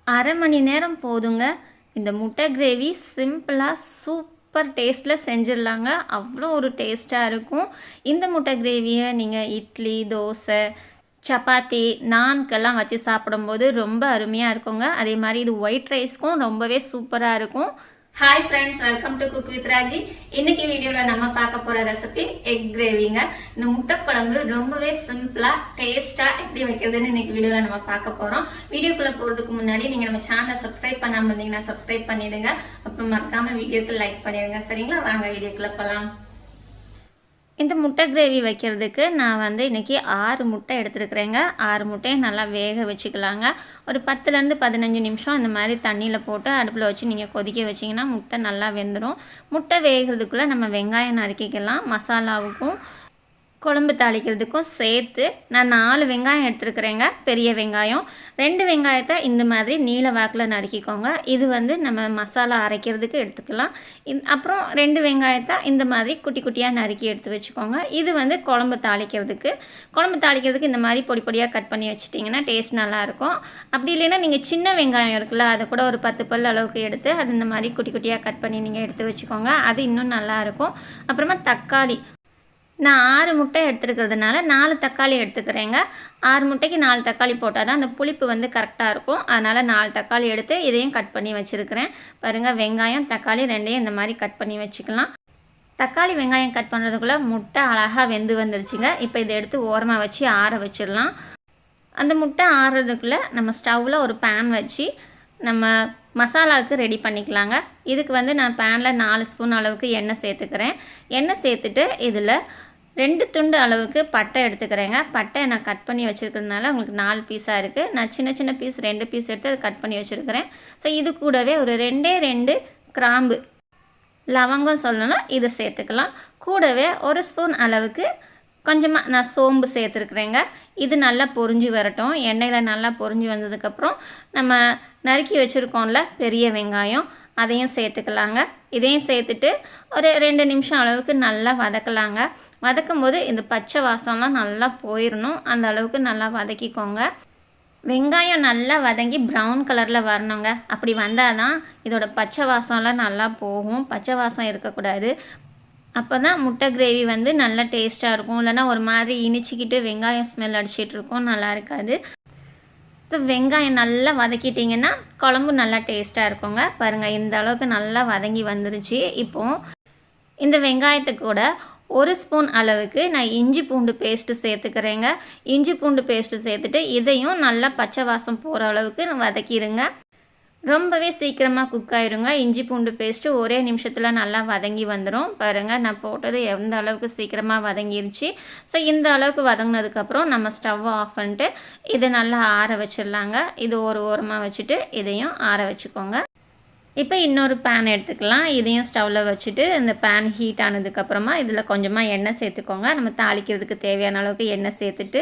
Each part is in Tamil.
1/2 மணி நேரம் போதுங்க. இந்த முட்டை கிரேவி சிம்பிளா சூப்பர் டேஸ்ட்ல செஞ்சிடலாங்க. அவ்வளோ ஒரு டேஸ்ட்டா இருக்கும். இந்த முட்டை கிரேவிய நீங்க இட்லி, தோசை, சப்பாத்தி, நான்கெல்லாம் வச்சு சாப்பிடும்போது ரொம்ப அருமையா இருக்குங்க. அதே மாரி இது ஒயிட் ரைஸ்க்கும் ரொம்பவே சூப்பரா இருக்கும். Hi friends, welcome to cook with Raji. இன்னைக்கு வீடியோல நம்ம பார்க்க போற ரெசிபி எக் கிரேவிங்க. இந்த முட்டை குழம்பு ரொம்பவே சிம்பிளா டேஸ்டா எப்படி வைக்கிறதுன்னு இன்னைக்கு வீடியோல நம்ம பார்க்க போறோம். வீடியோக்குள்ள போறதுக்கு முன்னாடி நீங்க நம்ம சேனலை சப்ஸ்கிரைப் பண்ணாம இருந்தீங்கன்னா சப்ஸ்கிரைப் பண்ணிடுங்க. அப்புறம் மறக்காம வீடியோக்கு லைக் பண்ணிடுங்க. சரிங்களா? வாங்க வீடியோக்குள்ள போலாம். இந்த முட்டை கிரேவி வைக்கிறதுக்கு நான் இன்றைக்கி 6 முட்டை எடுத்துருக்குறேங்க. 6 முட்டையை நல்லா வேக வச்சுக்கலாங்க. ஒரு 10லேருந்து 15 நிமிஷம் இந்த மாதிரி தண்ணியில் போட்டு அடுப்பில் வச்சு நீங்கள் கொதிக்க வச்சிங்கன்னா முட்டை நல்லா வெந்துடும். முட்டை வேகிறதுக்குள்ளே நம்ம வெங்காயம் நறுக்கிக்கலாம். மசாலாவுக்கும் குழம்பு தாளிக்கிறதுக்கும் சேர்த்து நான் 4 வெங்காயம் எடுத்துருக்குறேங்க. பெரிய வெங்காயம் 2 வெங்காயத்தை இந்த மாதிரி நீல வாக்கில் நறுக்கிக்கோங்க. இது நம்ம மசாலா அரைக்கிறதுக்கு எடுத்துக்கலாம். அப்புறம் 2 வெங்காயத்தை இந்த மாதிரி குட்டி குட்டியாக நறுக்கி எடுத்து வச்சுக்கோங்க. இது குழம்பு தாளிக்கிறதுக்கு இந்த மாதிரி பொடி பொடியாக கட் பண்ணி வச்சிட்டிங்கன்னா டேஸ்ட் நல்லாயிருக்கும். அப்படி இல்லைன்னா நீங்கள் சின்ன வெங்காயம் இருக்குல்ல, அதை கூட ஒரு 10 பல் அளவுக்கு எடுத்து அது இந்த மாதிரி குட்டி குட்டியாக கட் பண்ணி நீங்கள் எடுத்து வச்சுக்கோங்க. அது இன்னும் நல்லாயிருக்கும். அப்புறமா தக்காளி நான் 6 முட்டை எடுத்துருக்கிறதுனால 4 தக்காளி எடுத்துக்கிறேங்க. 6 முட்டைக்கு 4 தக்காளி போட்டால் தான் அந்த புளிப்பு கரெக்டாக இருக்கும். அதனால் 4 தக்காளி எடுத்து இதையும் கட் பண்ணி வச்சுருக்கிறேன். பாருங்கள், வெங்காயம் தக்காளி 2ஐயும் இந்த மாதிரி கட் பண்ணி வச்சுக்கலாம். தக்காளி வெங்காயம் கட் பண்ணுறதுக்குள்ளே முட்டை அழகாக வெந்து வந்துருச்சுங்க. இப்போ இதை எடுத்து ஓரமாக வச்சு ஆற வச்சிடலாம். அந்த முட்டை ஆறுறதுக்குள்ளே நம்ம ஸ்டவ்வில் ஒரு பேன் வச்சு நம்ம மசாலாவுக்கு ரெடி பண்ணிக்கலாங்க. இதுக்கு நான் பேனில் 4 ஸ்பூன் அளவுக்கு எண்ணெய் சேர்த்துக்கிறேன். எண்ணெய் சேர்த்துட்டு இதில் 2 துண்டு அளவுக்கு பட்டை எடுத்துக்கிறேங்க. பட்டை நான் கட் பண்ணி வச்சுருக்கிறதுனால உங்களுக்கு 4 பீஸாக இருக்குது. நான் சின்ன சின்ன பீஸ் 2 பீஸ் எடுத்து அதை கட் பண்ணி வச்சுருக்கிறேன். ஸோ இது கூடவே ஒரு 2 கிராம்பு, லவங்கம் சொல்லணும்னா இதை சேர்த்துக்கலாம். கூடவே 1 ஸ்பூன் அளவுக்கு கொஞ்சமாக நான் சோம்பு சேர்த்துருக்குறேங்க. இது நல்லா பொரிஞ்சு வரட்டும். எண்ணெயில் நல்லா பொரிஞ்சு வந்ததுக்கப்புறம் நம்ம நறுக்கி வச்சுருக்கோம்ல பெரிய வெங்காயம், அதையும் சேர்த்துக்கலாங்க. இதையும் சேர்த்துட்டு ஒரு 2 நிமிஷம் அளவுக்கு நல்லா வதக்கலாங்க. வதக்கும் போது இந்த பச்சை வாசம்லாம் நல்லா போயிடணும். அந்த அளவுக்கு நல்லா வதக்கிக்கோங்க. வெங்காயம் நல்லா வதங்கி ப்ரௌன் கலரில் வரணுங்க. அப்படி வந்தால் தான் இதோட பச்சை வாசம்லாம் நல்லா போகும். பச்சை வாசம் இருக்கக்கூடாது. அப்போ தான் முட்டை கிரேவி நல்லா டேஸ்ட்டாக இருக்கும். இல்லைனா ஒரு மாதிரி இனிச்சிக்கிட்டு வெங்காயம் ஸ்மெல் அடிச்சிட்ருக்கும், நல்லா இருக்காது. ஸோ வெங்காயம் நல்லா வதக்கிட்டிங்கன்னா குழம்பு நல்லா டேஸ்ட்டாக இருக்குங்க. பாருங்கள், இந்த அளவுக்கு நல்லா வதங்கி வந்துருச்சு. இப்போது இந்த வெங்காயத்துக்கு கூட 1 ஸ்பூன் அளவுக்கு நான் இஞ்சி பூண்டு பேஸ்ட்டு சேர்த்துக்கிறேங்க. இஞ்சி பூண்டு பேஸ்ட்டு சேர்த்துட்டு இதையும் நல்லா பச்சை வாசம் போகிற அளவுக்கு வதக்கிடுங்க. ரொம்பவே சீக்கிரமாக குக் ஆயிருங்க. இஞ்சி பூண்டு பேஸ்ட்டு ஒரே நிமிஷத்தில் நல்லா வதங்கி வந்துடும். பாருங்கள், நான் போட்டது எந்த அளவுக்கு சீக்கிரமாக வதங்கிருச்சு. ஸோ இந்த அளவுக்கு வதங்கினதுக்கப்புறம் நம்ம ஸ்டவ்வை ஆஃப் பண்ணிட்டு இதை நல்லா ஆற வச்சிடலாங்க. இது ஒரு ஓரமாக வச்சுட்டு இதையும் ஆற வச்சுக்கோங்க. இப்போ இன்னொரு பேன் எடுத்துக்கலாம். இதையும் ஸ்டவ்வில் வச்சுட்டு இந்த பேன் ஹீட் ஆனதுக்கப்புறமா இதில் கொஞ்சமாக எண்ணெய் சேர்த்துக்கோங்க. நம்ம தாளிக்கிறதுக்கு தேவையான அளவுக்கு எண்ணெய் சேர்த்துட்டு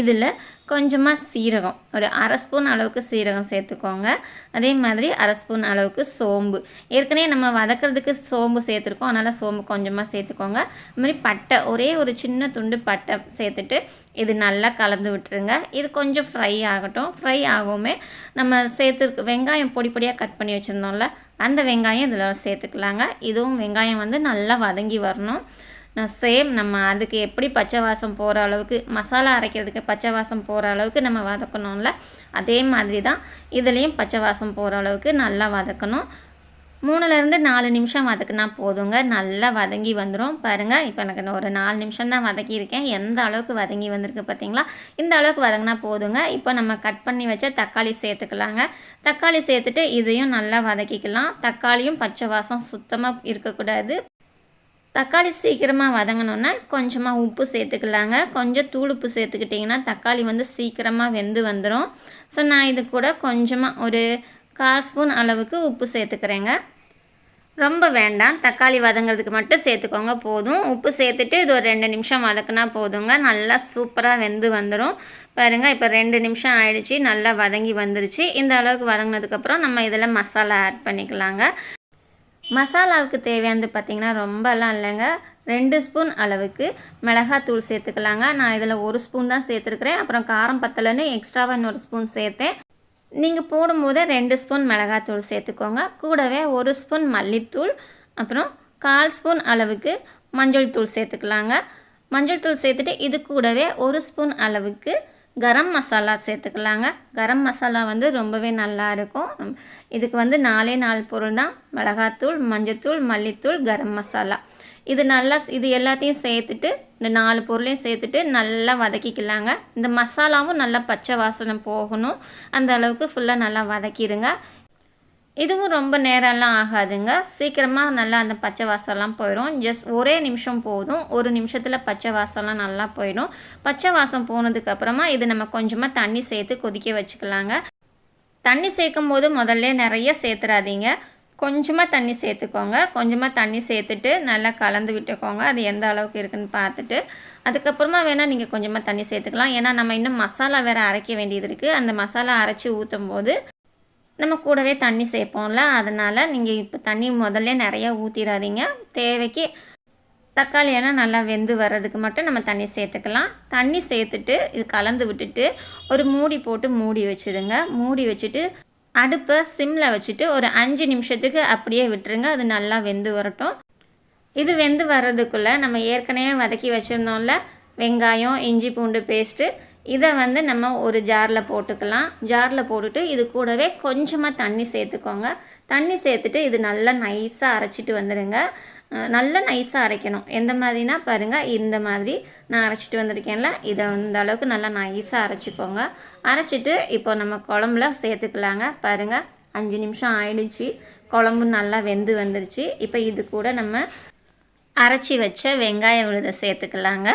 இதில் கொஞ்சமாக சீரகம், ஒரு 1/2 ஸ்பூன் அளவுக்கு சீரகம் சேர்த்துக்கோங்க. அதே மாதிரி 1/2 ஸ்பூன் அளவுக்கு சோம்பு. ஏற்கனவே நம்ம வதக்கிறதுக்கு சோம்பு சேர்த்துருக்கோம், அதனால் சோம்பு கொஞ்சமாக சேர்த்துக்கோங்க. அது மாதிரி பட்டை, ஒரே ஒரு சின்ன துண்டு பட்டை சேர்த்துட்டு இது நல்லா கலந்து விட்டுருங்க. இது கொஞ்சம் ஃப்ரை ஆகட்டும். ஃப்ரை ஆகுமே நம்ம வெங்காயம் பொடி பொடியாக கட் பண்ணி வச்சுருந்தோம்ல, அந்த வெங்காயம் இதில் சேர்த்துக்கலாங்க. இதுவும் வெங்காயம் நல்லா வதங்கி வரணும். நம்ம அதுக்கு எப்படி பச்சை வாசம் போகிற அளவுக்கு, மசாலா அரைக்கிறதுக்கு பச்சை வாசம் போகிற அளவுக்கு நம்ம வதக்கணும்ல, அதே மாதிரி தான் இதுலேயும் பச்சை வாசம் போகிற அளவுக்கு நல்லா வதக்கணும். 3லேருந்து 4 நிமிஷம் வதக்குனா போதுங்க. நல்லா வதங்கி வந்துடும். பாருங்கள், இப்போ எனக்கு ஒரு 4 நிமிஷம் தான் வதக்கியிருக்கேன். எந்த அளவுக்கு வதங்கி வந்திருக்கு பார்த்தீங்களா? இந்த அளவுக்கு வதங்கினா போதுங்க. இப்போ நம்ம கட் பண்ணி வச்ச தக்காளி சேர்த்துக்கலாங்க. தக்காளி சேர்த்துட்டு இதையும் நல்லா வதக்கிக்கலாம். தக்காளியும் பச்சை வாசம் சுத்தமாக இருக்கக்கூடாது. தக்காளி சீக்கிரமாக வதங்கணுன்னா கொஞ்சமாக உப்பு சேர்த்துக்கலாங்க. கொஞ்சம் தூளுப்பு சேர்த்துக்கிட்டிங்கன்னா தக்காளி சீக்கிரமாக வெந்து வந்துடும். ஸோ நான் இது கூட கொஞ்சமாக ஒரு 1/4 ஸ்பூன் அளவுக்கு உப்பு சேர்த்துக்கிறேங்க. ரொம்ப வேண்டாம், தக்காளி வதங்கிறதுக்கு மட்டும் சேர்த்துக்கோங்க போதும். உப்பு சேர்த்துட்டு இது ஒரு 2 நிமிஷம் வதக்குனா போதுங்க. நல்லா சூப்பராக வெந்து வந்துடும். பாருங்கள், இப்போ 2 நிமிஷம் ஆயிடுச்சு. நல்லா வதங்கி வந்துருச்சு. இந்த அளவுக்கு வதங்கினதுக்கப்புறம் நம்ம இதில் மசாலா ஆட் பண்ணிக்கலாங்க. மசாலாவுக்கு தேவையானது பார்த்திங்கன்னா ரொம்பலாம் இல்லைங்க. 2 ஸ்பூன் அளவுக்கு மிளகாத்தூள் சேர்த்துக்கலாங்க. நான் இதில் 1 ஸ்பூன் தான் சேர்த்துருக்குறேன். அப்புறம் காரம் பத்தலைன்னு எக்ஸ்ட்ராவாக இன்னொரு ஸ்பூன் சேர்த்தேன். நீங்கள் போடும்போது 2 ஸ்பூன் மிளகாத்தூள் சேர்த்துக்கோங்க. கூடவே 1 ஸ்பூன் மல்லித்தூள், அப்புறம் 1/4 ஸ்பூன் அளவுக்கு மஞ்சள் தூள் சேர்த்துக்கலாங்க. மஞ்சள் தூள் சேர்த்துட்டு இது கூடவே 1 ஸ்பூன் அளவுக்கு கரம் மசாலா சேர்த்துக்கலாங்க. கரம் மசாலா வந்து ரொம்பவே நல்லாயிருக்கும். இதுக்கு வந்து 4 பொருள் தான். மிளகாத்தூள், மஞ்சத்தூள், மல்லித்தூள், கரம் மசாலா. இது எல்லாத்தையும் சேர்த்துட்டு இந்த 4 பொருளையும் சேர்த்துட்டு நல்லா வதக்கிக்கலாங்க. இந்த மசாலாவும் நல்லா பச்சை வாசனை போகணும். அந்த அளவுக்கு ஃபுல்லாக நல்லா வதக்கிடுங்க. இதுவும் ரொம்ப நேரம்லாம் ஆகாதுங்க. சீக்கிரமாக நல்லா அந்த பச்சை வாசம்லாம் போயிடும். ஜஸ்ட் ஒரே நிமிஷம் போதும். 1 நிமிஷத்தில் பச்சை வாசம்லாம் நல்லா போயிடும். பச்சை வாசம் போனதுக்கப்புறமா இது நம்ம கொஞ்சமாக தண்ணி சேர்த்து கொதிக்க வச்சுக்கலாங்க. தண்ணி சேர்க்கும் போது முதல்ல நிறைய சேர்த்துறாதீங்க. கொஞ்சமாக தண்ணி சேர்த்துக்கோங்க. கொஞ்சமாக தண்ணி சேர்த்துட்டு நல்லா கலந்து விட்டுக்கோங்க. அது எந்த அளவுக்கு இருக்குதுன்னு பார்த்துட்டு அதுக்கப்புறமா வேணால் நீங்கள் கொஞ்சமாக தண்ணி சேர்த்துக்கலாம். ஏன்னா நம்ம இன்னும் மசாலா வேறு அரைக்க வேண்டியது இருக்குது. அந்த மசாலா அரைச்சி ஊற்றும் போது நம்ம கூடவே தண்ணி சேர்ப்போம்ல, அதனால் நீங்கள் இப்போ தண்ணி முதல்ல நிறையா ஊற்றிடாதீங்க. தேவைக்கு தக்காளியெல்லாம் நல்லா வெந்து வர்றதுக்கு மட்டும் நம்ம தண்ணி சேர்த்துக்கலாம். தண்ணி சேர்த்துட்டு இது கலந்து விட்டுட்டு ஒரு மூடி போட்டு மூடி வச்சுடுங்க. மூடி வச்சுட்டு அடுப்பை சிம்மில் வச்சுட்டு ஒரு 5 நிமிஷத்துக்கு அப்படியே விட்டுருங்க. அது நல்லா வெந்து வரட்டும். இது வெந்து வர்றதுக்குள்ளே நம்ம ஏற்கனவே வதக்கி வச்சுருந்தோம்ல வெங்காயம், இஞ்சி பூண்டு பேஸ்ட்டு, இதை வந்து நம்ம ஒரு ஜாரில் போட்டுக்கலாம். ஜாரில் போட்டுட்டு இது கூடவே கொஞ்சமாக தண்ணி சேர்த்துக்கோங்க. தண்ணி சேர்த்துட்டு இது நல்லா நைஸாக அரைச்சிட்டு வந்துடுங்க. நல்லா நைஸாக அரைக்கணும். எந்த மாதிரினா பாருங்கள், இந்த மாதிரி நான் அரைச்சிட்டு வந்திருக்கேன்ல, இதை இந்த அளவுக்கு நல்லா நைஸாக அரைச்சிக்கோங்க. அரைச்சிட்டு இப்போ நம்ம குழம்புல சேர்த்துக்கலாங்க. பாருங்கள், 5 நிமிஷம் ஆயிடுச்சு. குழம்பு நல்லா வெந்து வந்துருச்சு. இப்போ இது கூட நம்ம அரைச்சி வச்ச வெங்காய விழுதை சேர்த்துக்கலாங்க.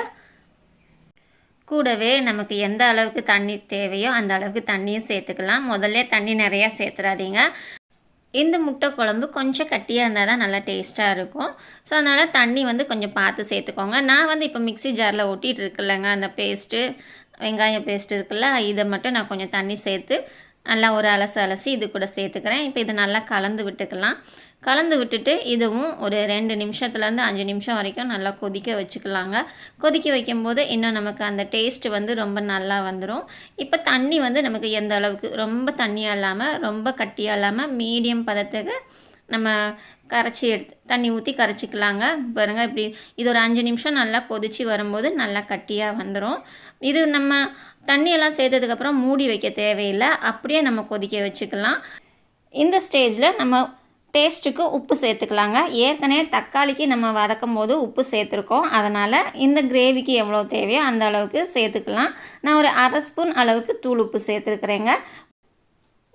கூடவே நமக்கு எந்த அளவுக்கு தண்ணி தேவையோ அந்த அளவுக்கு தண்ணியும் சேர்த்துக்கலாம். முதல்ல தண்ணி நிறையா சேர்த்துறாதீங்க. இந்த முட்டை குழம்பு கொஞ்சம் கட்டியாக இருந்தால் தான் நல்லா டேஸ்ட்டாக இருக்கும். ஸோ அதனால் தண்ணி வந்து கொஞ்சம் பார்த்து சேர்த்துக்கோங்க. நான் வந்து இப்போ மிக்ஸி ஜாரில் ஒட்டிகிட்டு இருக்குல்லங்க, அந்த பேஸ்ட்டு, வெங்காய பேஸ்ட்டு இருக்குல்ல, இதை மட்டும் நான் கொஞ்சம் தண்ணி சேர்த்து நல்லா ஒரு அலசி இது கூட சேர்த்துக்கிறேன். இப்போ இதை நல்லா கலந்து விட்டுக்கலாம். கலந்து விட்டுட்டு இதுவும் ஒரு 2 நிமிஷத்துலேருந்து 5 நிமிஷம் வரைக்கும் நல்லா கொதிக்க வச்சுக்கலாங்க. கொதிக்க வைக்கும்போது இன்னும் நமக்கு அந்த டேஸ்ட்டு வந்து ரொம்ப நல்லா வந்துடும். இப்போ தண்ணி வந்து நமக்கு எந்த அளவுக்கு, ரொம்ப தண்ணியாக இல்லாமல் ரொம்ப கட்டியாக இல்லாமல் மீடியம் பதத்துக்கு நம்ம கரைச்சி தண்ணி ஊற்றி கரைச்சிக்கலாங்க. பாருங்கள், இப்படி இது ஒரு 5 நிமிஷம் நல்லா கொதித்து வரும்போது நல்லா கட்டியாக வந்துடும். இது நம்ம தண்ணியெல்லாம் சேர்த்ததுக்கப்புறம் மூடி வைக்க தேவையில்லை. அப்படியே நம்ம கொதிக்க வச்சுக்கலாம். இந்த ஸ்டேஜில் நம்ம டேஸ்ட்டுக்கு உப்பு சேர்த்துக்கலாங்க. ஏற்கனவே தக்காளிக்கு நம்ம வதக்கும் போது உப்பு சேர்த்துருக்கோம். அதனால் இந்த கிரேவிக்கு எவ்வளோ தேவையோ அந்த அளவுக்கு சேர்த்துக்கலாம். நான் ஒரு 1/2 ஸ்பூன் அளவுக்கு தூள் உப்பு சேர்த்துருக்குறேங்க.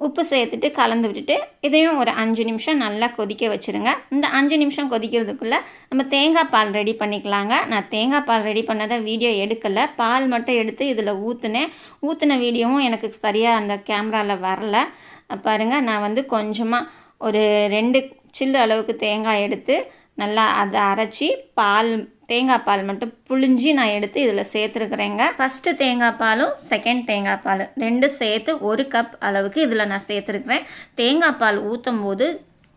உப்பு சேர்த்துட்டு கலந்து விட்டுட்டு இதையும் ஒரு 5 நிமிஷம் நல்லா கொதிக்க வச்சுருங்க. இந்த 5 நிமிஷம் கொதிக்கிறதுக்குள்ளே நம்ம தேங்காய் பால் ரெடி பண்ணிக்கலாங்க. நான் தேங்காய் பால் ரெடி பண்ணதை வீடியோ எடுக்கலை. பால் மட்டும் எடுத்து இதில் ஊற்றின வீடியோவும் எனக்கு சரியாக அந்த கேமராவில் வரல. பாருங்கள், நான் வந்து கொஞ்சமாக ஒரு 2 சில்லு அளவுக்கு தேங்காய் எடுத்து நல்லா அதை அரைச்சி தேங்காய் பால் மட்டும் புழிஞ்சி நான் எடுத்து இதில் சேர்த்துருக்குறேங்க. ஃபஸ்ட்டு தேங்காய் பாலும் செகண்ட் தேங்காய் பால் 2 சேர்த்து 1 கப் அளவுக்கு இதில் நான் சேர்த்துருக்குறேன். தேங்காய் பால் ஊற்றும் போது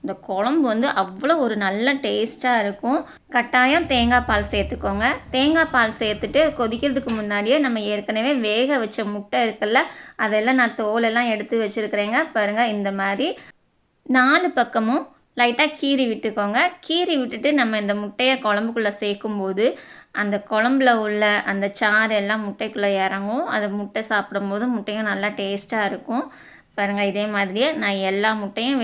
இந்த குழம்பு வந்து அவ்வளோ ஒரு நல்ல டேஸ்ட்டாக இருக்கும். கட்டாயம் தேங்காய் பால் சேர்த்துக்கோங்க. தேங்காய் பால் சேர்த்துட்டு கொதிக்கிறதுக்கு முன்னாடியே நம்ம ஏற்கனவே வேக வச்ச முட்டை இருக்குல்ல, அதெல்லாம் நான் தோலெல்லாம் எடுத்து வச்சுருக்குறேங்க. பாருங்கள், இந்த மாதிரி 4 பக்கமும் லைட்டாக கீறி விட்டுக்கோங்க. கீறி விட்டுட்டு நம்ம இந்த முட்டையை குழம்புக்குள்ளே சேர்க்கும்போது அந்த குழம்புல உள்ள அந்த சாறு எல்லாம் முட்டைக்குள்ளே இறங்கும். அது முட்டை சாப்பிடும்போது முட்டையும் நல்லா டேஸ்ட்டாக இருக்கும். பாருங்கள், இதே மாதிரியே நான் எல்லா முட்டையும்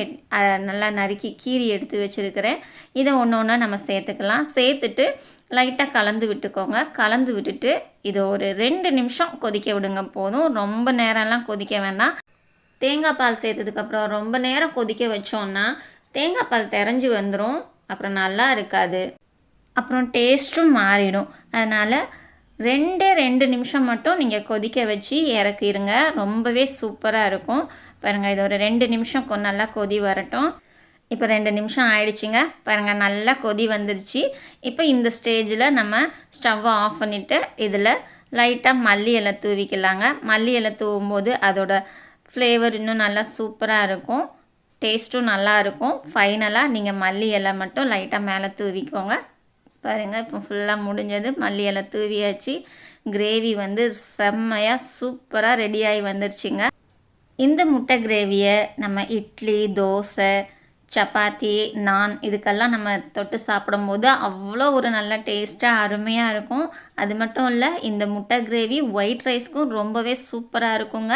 நல்லா நறுக்கி கீறி எடுத்து வச்சுருக்கிறேன். இதை ஒன்று ஒன்றா நம்ம சேர்த்துக்கலாம். சேர்த்துட்டு லைட்டாக கலந்து விட்டுக்கோங்க. கலந்து விட்டுட்டு இதை ஒரு 2 நிமிஷம் கொதிக்க விடுங்க போதும். ரொம்ப நேரம்லாம் கொதிக்க வேண்டாம். தேங்காய் பால் சேர்த்ததுக்கப்புறம் ரொம்ப நேரம் கொதிக்க வச்சோன்னா தேங்காய் பால் திரஞ்சி வந்துடும். அப்புறம் நல்லா இருக்காது. அப்புறம் டேஸ்ட்டும் மாறிடும். அதனால் 2 நிமிஷம் மட்டும் நீங்கள் கொதிக்க வச்சு இறக்கிடுங்க. ரொம்பவே சூப்பராக இருக்கும். பாருங்கள், இது ஒரு 2 நிமிஷம் நல்லா கொதி வரட்டும். இப்போ 2 நிமிஷம் ஆயிடுச்சுங்க. பாருங்கள், நல்லா கொதி வந்துருச்சு. இப்போ இந்த ஸ்டேஜில் நம்ம ஸ்டவ்வை ஆஃப் பண்ணிவிட்டு இதில் லைட்டாக மல்லி இலை தூவிக்கலாங்க. மல்லி இலை தூவும்போது அதோட ஃப்ளேவர் இன்னும் நல்லா சூப்பராக இருக்கும். டேஸ்ட்டும் நல்லாயிருக்கும். ஃபைனலாக நீங்கள் மல்லி இலை மட்டும் லைட்டாக மேலே தூவிக்கோங்க. பாருங்கள், இப்போ ஃபுல்லாக முடிஞ்சது. மல்லி இலை தூவியாச்சு. கிரேவி வந்து செம்மையாக சூப்பராக ரெடியாகி வந்துருச்சுங்க. இந்த முட்டை கிரேவியை நம்ம இட்லி, தோசை, சப்பாத்தி, நான் இதுக்கெல்லாம் நம்ம தொட்டு சாப்பிடும்போது அவ்வளோ ஒரு நல்ல டேஸ்ட்டாக அருமையாக இருக்கும். அது மட்டும் இல்லை, இந்த முட்டை கிரேவி ஒயிட் ரைஸ்க்கும் ரொம்பவே சூப்பராக இருக்குங்க.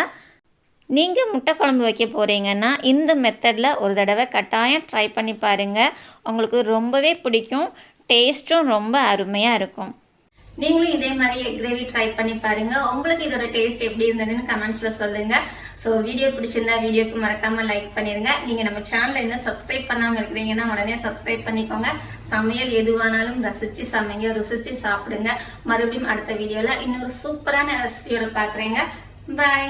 நீங்கள் முட்டை குழம்பு வைக்க போகிறீங்கன்னா இந்த மெத்தடில் ஒரு தடவை கட்டாயம் ட்ரை பண்ணி பாருங்கள். உங்களுக்கு ரொம்பவே பிடிக்கும். டேஸ்ட்டும் ரொம்ப அருமையாக இருக்கும். நீங்களும் இதே மாதிரி எக் கிரேவி ட்ரை பண்ணி பாருங்கள். உங்களுக்கு இதோட டேஸ்ட் எப்படி இருந்ததுன்னு கமெண்ட்ஸில் சொல்லுங்கள். ஸோ வீடியோ பிடிச்சிருந்தா வீடியோக்கு மறக்காமல் லைக் பண்ணிடுங்க. நீங்கள் நம்ம சேனலை இன்னும் சப்ஸ்கிரைப் பண்ணாமல் இருக்கிறீங்கன்னா உடனே சப்ஸ்கிரைப் பண்ணிக்கோங்க. சமையல் எதுவானாலும் ரசித்து சமைங்க, ருசித்து சாப்பிடுங்க. மறுபடியும் அடுத்த வீடியோவில் இன்னொரு சூப்பரான ரெசிபியோட பார்க்குறேங்க. பாய்.